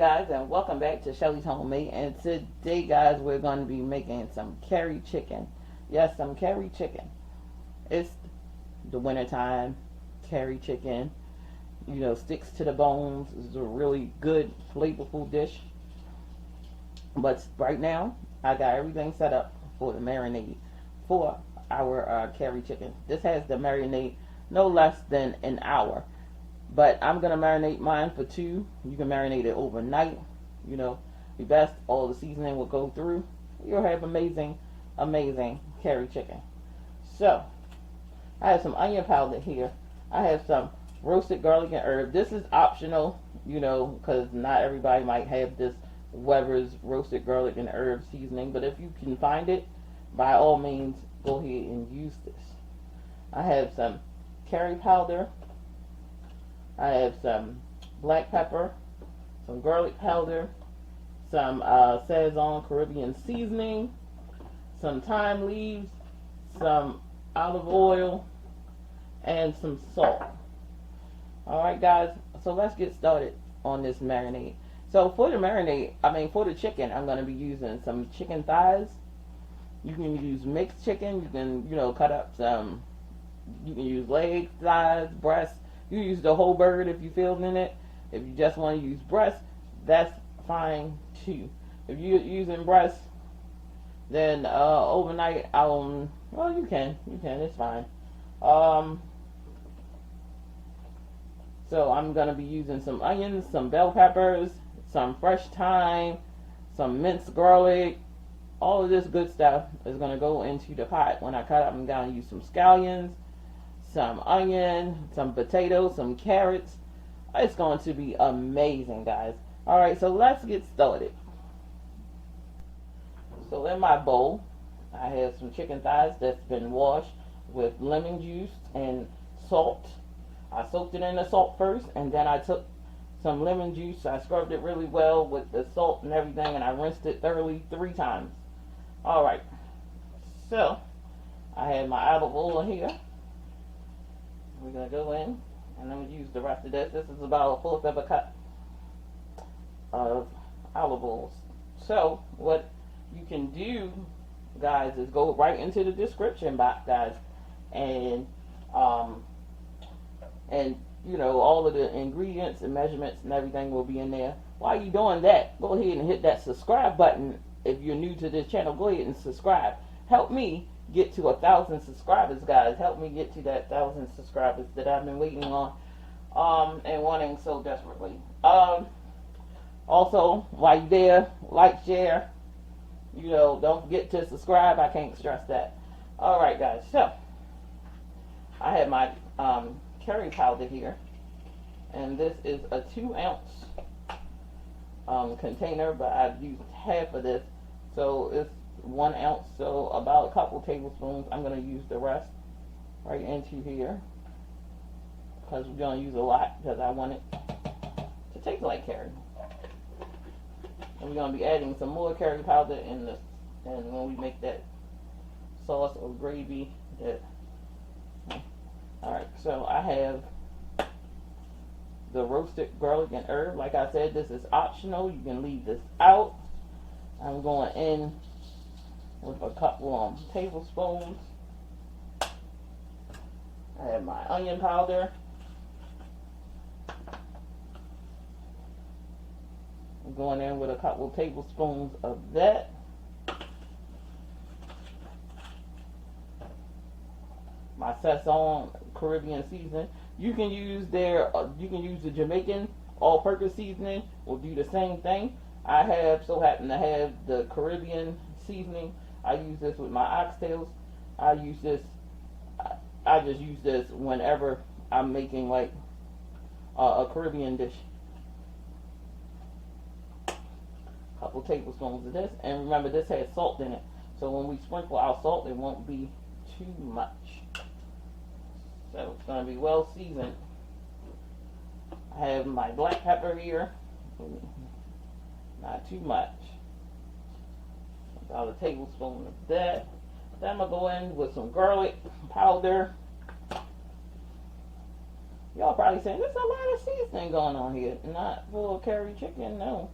guys, and welcome back to Shelly's Homemade. And today, guys, we're going to be making some curry chicken. Yes, some curry chicken. It's the wintertime. Curry chicken, you know, sticks to the bones. It's a really good, flavorful dish. But right now, I got everything set up for the marinade for our curry chicken. This has the marinade no less than an hour. But I'm going to marinate mine for 2. You can marinate it overnight. You know, the best. All the seasoning will go through. You'll have amazing, amazing curry chicken. So, I have some onion powder here. I have some roasted garlic and herb. This is optional, you know, because not everybody might have this Weber's roasted garlic and herb seasoning. But if you can find it, by all means, go ahead and use this. I have some curry powder. I have some black pepper, some garlic powder, some sazon Caribbean seasoning, some thyme leaves, some olive oil, and some salt. Alright guys, so let's get started on this marinade. So for the marinade, for the chicken, I'm going to be using some chicken thighs. You can use mixed chicken, you can, you know, cut up some, you can use legs, thighs, breasts. You use the whole bird if you feel in it. If you just want to use breast, that's fine too. If you're using breast, then overnight, well, you can, it's fine. So I'm going to be using some onions, some bell peppers, some fresh thyme, some minced garlic. All of this good stuff is going to go into the pot. When I cut up, I'm going to use some scallions, some onion, some potatoes, some carrots. It's going to be amazing, guys. Alright, so let's get started. So in my bowl, I have some chicken thighs that's been washed with lemon juice and salt. I soaked it in the salt first, and then I took some lemon juice. I scrubbed it really well with the salt and everything, and I rinsed it thoroughly 3 times. Alright, so I have my olive oil here. We're going to go in, and I'm going to use the rest of this. This is about 1/4 of a cup of olive oil. So, what you can do, guys, is go right into the description box, guys, and you know, all of the ingredients and measurements and everything will be in there. While you're doing that, go ahead and hit that subscribe button. If you're new to this channel, go ahead and subscribe. Help me get to 1,000 subscribers, guys. Help me get to that 1,000 subscribers that I've been waiting on and wanting so desperately. Also, while you're there, like, share. You know, don't forget to subscribe. I can't stress that. Alright, guys. So, I have my curry powder here. And this is a 2-ounce container, but I've used half of this. So, it's 1 ounce, so about a couple tablespoons. I'm going to use the rest right into here because we're going to use a lot because I want it to taste like curry. And we're going to be adding some more curry powder in this, and when we make that sauce or gravy. Alright, so I have the roasted garlic and herb. Like I said, this is optional. You can leave this out. I'm going in with a couple of tablespoons. I have my onion powder. I'm going in with a couple of tablespoons of that. My sazon Caribbean seasoning. You can use the Jamaican all-purpose seasoning. Will do the same thing. I happen to have the Caribbean seasoning. I use this with my oxtails. I just use this whenever I'm making like a Caribbean dish. Couple tablespoons of this, and remember this has salt in it. So when we sprinkle our salt, it won't be too much. So it's going to be well seasoned. I have my black pepper here. Not too much. About a tablespoon of that. Then I'm going to go in with some garlic powder. Y'all probably saying, there's a lot of seasoning going on here. Not for curry chicken, no.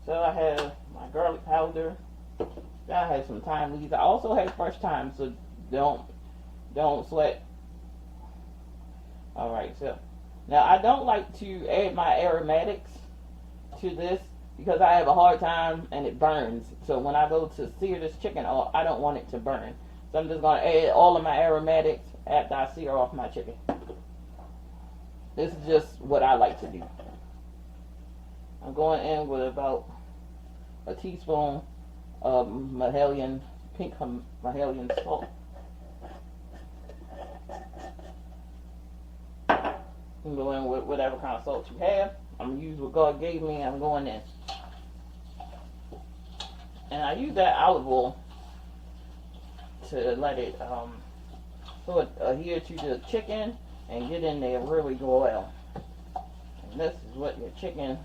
So I have my garlic powder. I have some thyme leaves. I also have fresh thyme, so don't sweat. Alright, so now I don't like to add my aromatics to this because I have a hard time and it burns. So when I go to sear this chicken off, I don't want it to burn. So I'm just going to add all of my aromatics after I sear off my chicken. This is just what I like to do. I'm going in with about a teaspoon of Mahalia, pink Mahalia salt. You can go in with whatever kind of salt you have. I'm going to use what God gave me. I'm going in. And I use that olive oil to let it sort of adhere to the chicken and get in there really well. And this is what your chicken is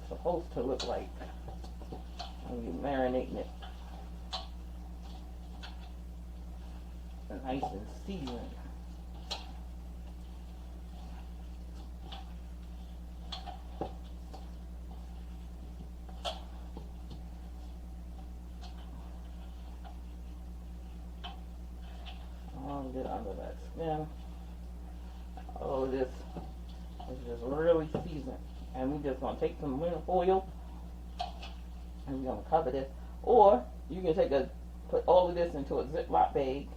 supposed to look like when you're marinating it. Nice and seasoned. Get under that skin. Oh, this is just really seasoned. And we're just going to take some aluminum foil and we're going to cover this. Or you can put all of this into a Ziploc bag,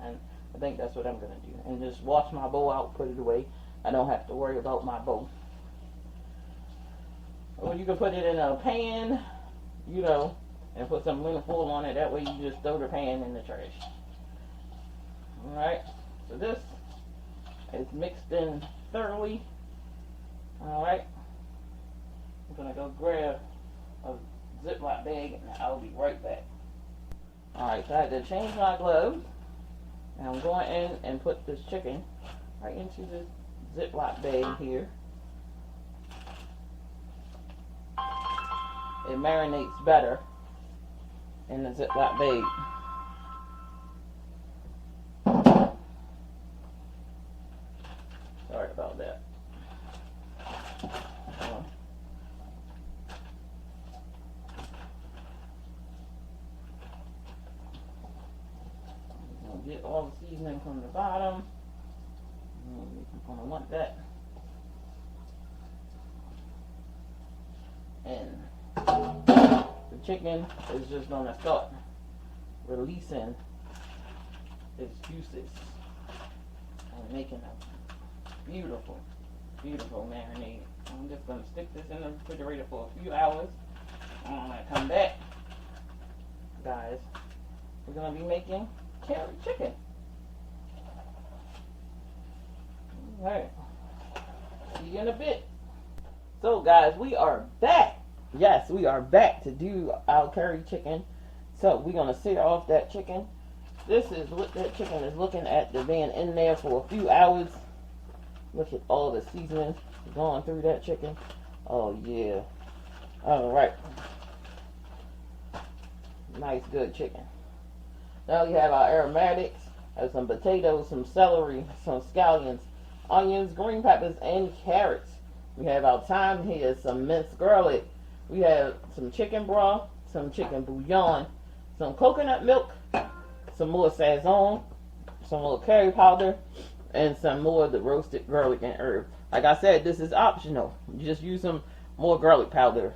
and I think that's what I'm going to do. And just wash my bowl out, put it away. I don't have to worry about my bowl. Or you can put it in a pan, and put some aluminum foil on it. That way you just throw the pan in the trash. Alright, so this is mixed in thoroughly. Alright, I'm going to go grab a Ziploc bag and I'll be right back. Alright, so I had to change my gloves. And I'm going in and put this chicken right into this Ziploc bag here. It marinates better in the Ziploc bag. Sorry about that. Get all the seasoning from the bottom. You're going to want that. And the chicken is just going to start releasing its juices and making a beautiful, beautiful marinade. I'm just going to stick this in the refrigerator for a few hours. And when I come back, guys, we're going to be making curry chicken. Alright. See you in a bit. So guys, we are back. Yes, we are back to do our curry chicken. So we're going to sear off that chicken. This is what that chicken is looking at, the being in there for a few hours. Look at all the seasonings going through that chicken. Oh yeah. Alright. Nice good chicken. Now we have our aromatics. Have some potatoes, some celery, some scallions, onions, green peppers, and carrots. We have our thyme here, some minced garlic. We have some chicken broth, some chicken bouillon, some coconut milk, some more sazon, some more curry powder, and some more of the roasted garlic and herb. Like I said, this is optional. You just use some more garlic powder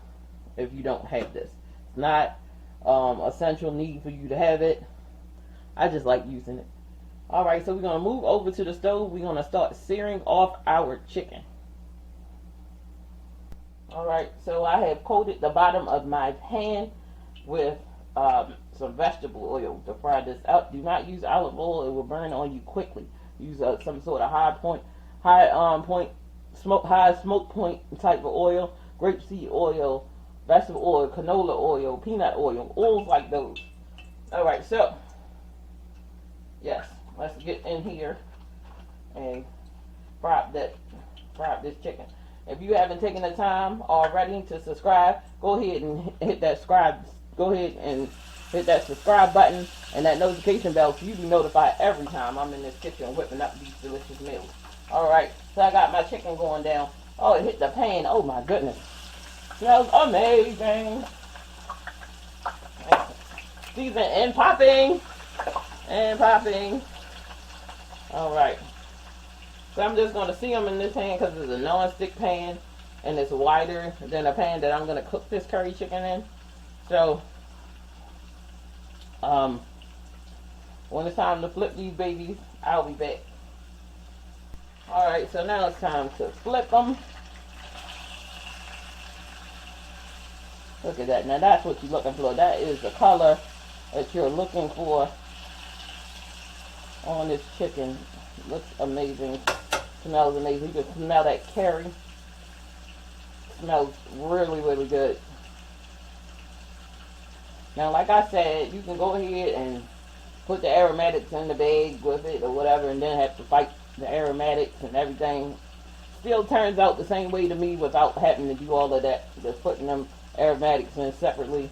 if you don't have this. It's not essential need for you to have it. I just like using it. Alright, so we're going to move over to the stove. We're going to start searing off our chicken. Alright, so I have coated the bottom of my pan with some vegetable oil to fry this up. Do not use olive oil. It will burn on you quickly. Use some sort of high smoke point type of oil. Grapeseed oil, vegetable oil, canola oil, peanut oil, oils like those. Alright, so yes, let's get in here and fry up this chicken. If you haven't taken the time already to subscribe, go ahead and hit that subscribe button and that notification bell so you be notified every time I'm in this kitchen whipping up these delicious meals. Alright, so I got my chicken going down. Oh, it hit the pan. Oh my goodness. Smells amazing. Season and popping. And popping. Alright. So I'm just going to see them in this pan because it's a non-stick pan. And it's wider than the pan that I'm going to cook this curry chicken in. So, when it's time to flip these babies, I'll be back. Alright, so now it's time to flip them. Look at that. Now that's what you're looking for. That is the color that you're looking for on this chicken. Looks amazing. Smells amazing. You can smell that curry. Smells really, really good. Now, like I said, you can go ahead and put the aromatics in the bag with it or whatever and then have to fight the aromatics and everything. Still turns out the same way to me without having to do all of that. Just putting them aromatics in separately.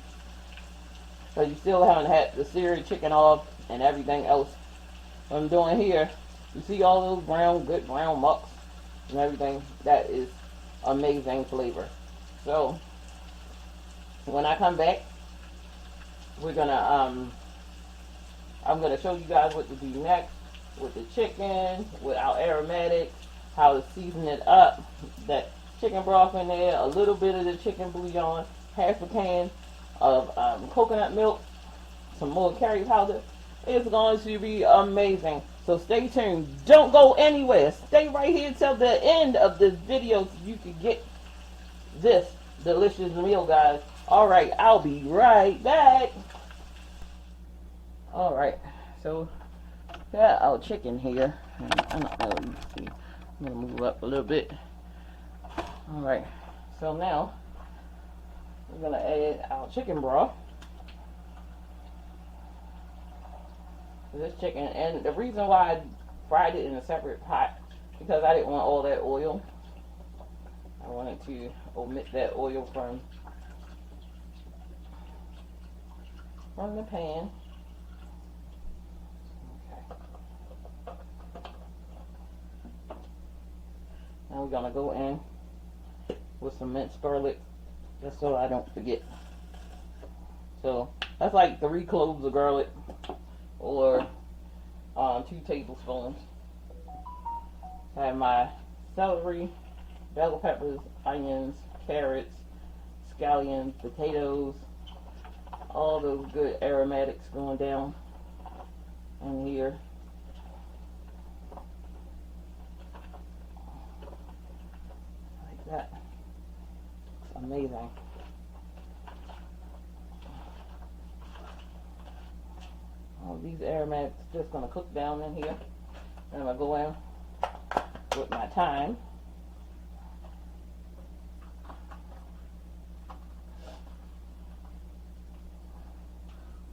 So you still haven't had to sear the chicken off and everything else. What I'm doing here, you see all those brown, good brown mucks and everything. That is amazing flavor. So when I come back, we're gonna I'm gonna show you guys what to do next with the chicken, with our aromatics, how to season it up. That chicken broth in there, a little bit of the chicken bouillon, half a can of coconut milk, some more curry powder. It's going to be amazing. So stay tuned. Don't go anywhere. Stay right here till the end of this video so you can get this delicious meal, guys. Alright, I'll be right back. Alright, so got our chicken here. I'm going to move up a little bit. Alright, so now we're going to add our chicken broth to this chicken. And the reason why I fried it in a separate pot, because I didn't want all that oil. I wanted to omit that oil from the pan. Okay. Now we're going to go in with some minced garlic, just so I don't forget. So that's like 3 cloves of garlic or 2 tablespoons. I have my celery, bell peppers, onions, carrots, scallions, potatoes, all those good aromatics going down in here. Like that. It's amazing. All these aromatics just going to cook down in here. And I'm going to go in with my thyme.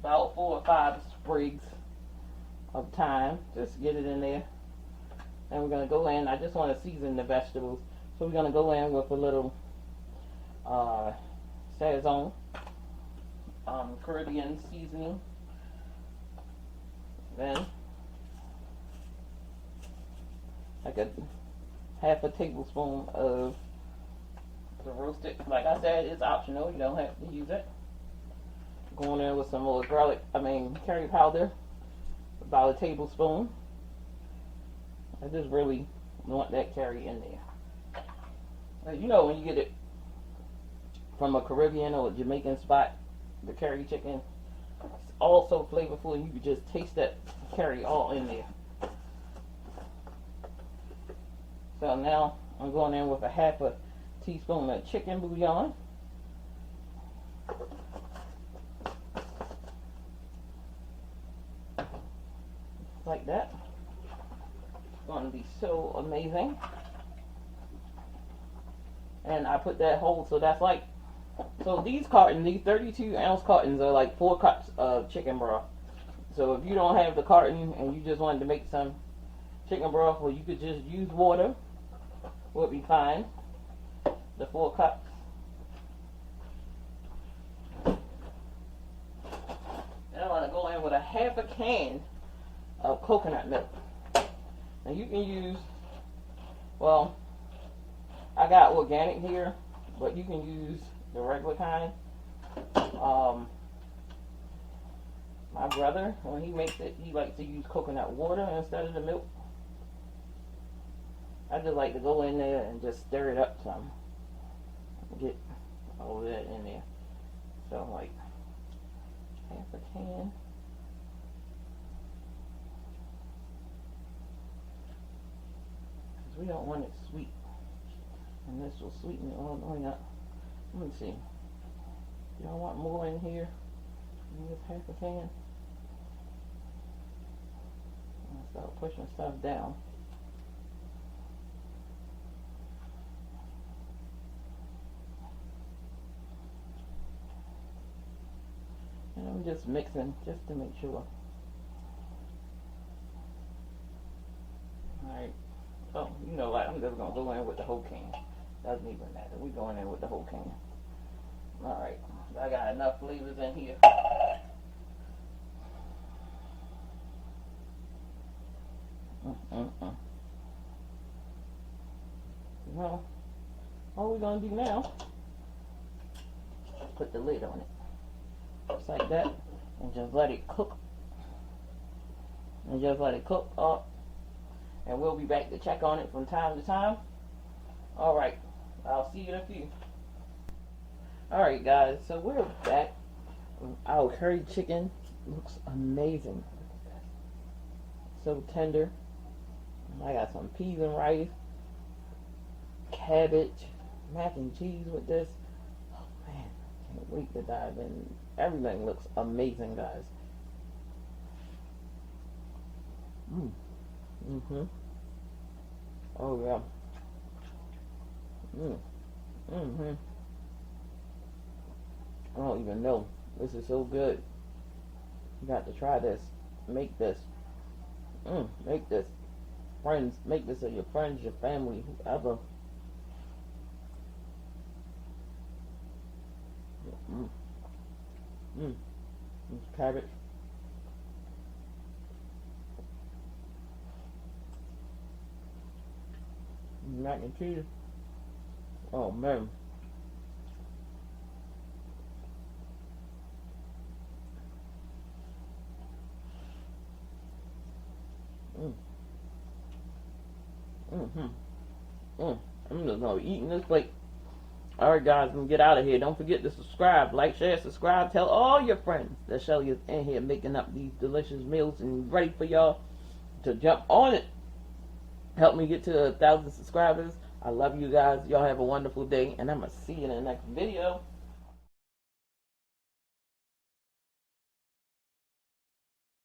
About 4 or 5 sprigs of thyme. Just get it in there. And we're going to go in. I just want to season the vegetables. So we're going to go in with a little sazon, Caribbean seasoning. Then like a half a tablespoon of the roasted. Like I said, it's optional. You don't have to use it. Going in with some more curry powder, about a tablespoon. I just really want that curry in there. You know, when you get it from a Caribbean or a Jamaican spot, the curry chicken, it's also flavorful, and you can just taste that curry all in there. So now I'm going in with a half a teaspoon of chicken bouillon. Like that. It's going to be so amazing. And I put that whole, so that's like, so these 32-ounce cartons are like 4 cups of chicken broth. So if you don't have the carton and you just wanted to make some chicken broth, well, you could just use water, would be fine. The 4 cups. Then I'm going to go in with a half a can of coconut milk. Now you can use Well, I got organic here, but you can use the regular kind. My brother, when he makes it, he likes to use coconut water instead of the milk. I just like to go in there and just stir it up some. Get all of that in there. So like half a can. Because we don't want it sweet. And this will sweeten it all the way up. Let me see. Y'all want more in here? In this half a can? I'll start pushing stuff down. And I'm just mixing just to make sure. Alright. Oh, you know what? I'm just going to go in with the whole can. Doesn't even matter. We're going in with the whole can. Alright. I got enough flavors in here. Well, all we're going to do now, put the lid on it. Just like that. And just let it cook. And just let it cook up. And we'll be back to check on it from time to time. Alright. I'll see you in a few. Alright guys, so we're back. Our curry chicken looks amazing. So tender. I got some peas and rice, cabbage, mac and cheese with this. Oh man, can't wait to dive in. Everything looks amazing, guys. Oh yeah. I don't even know. This is so good. You got to try this. Make this. Make this. Friends, make this of your friends, your family, whoever. Cabbage. Mac and cheese. Oh man. I'm just gonna be eating this plate. Alright guys, I'm gonna get out of here. Don't forget to subscribe, like, share, subscribe, tell all your friends that Shelly is in here making up these delicious meals and ready for y'all to jump on it. Help me get to 1,000 subscribers. I love you guys. Y'all have a wonderful day, and I'm gonna see you in the next video.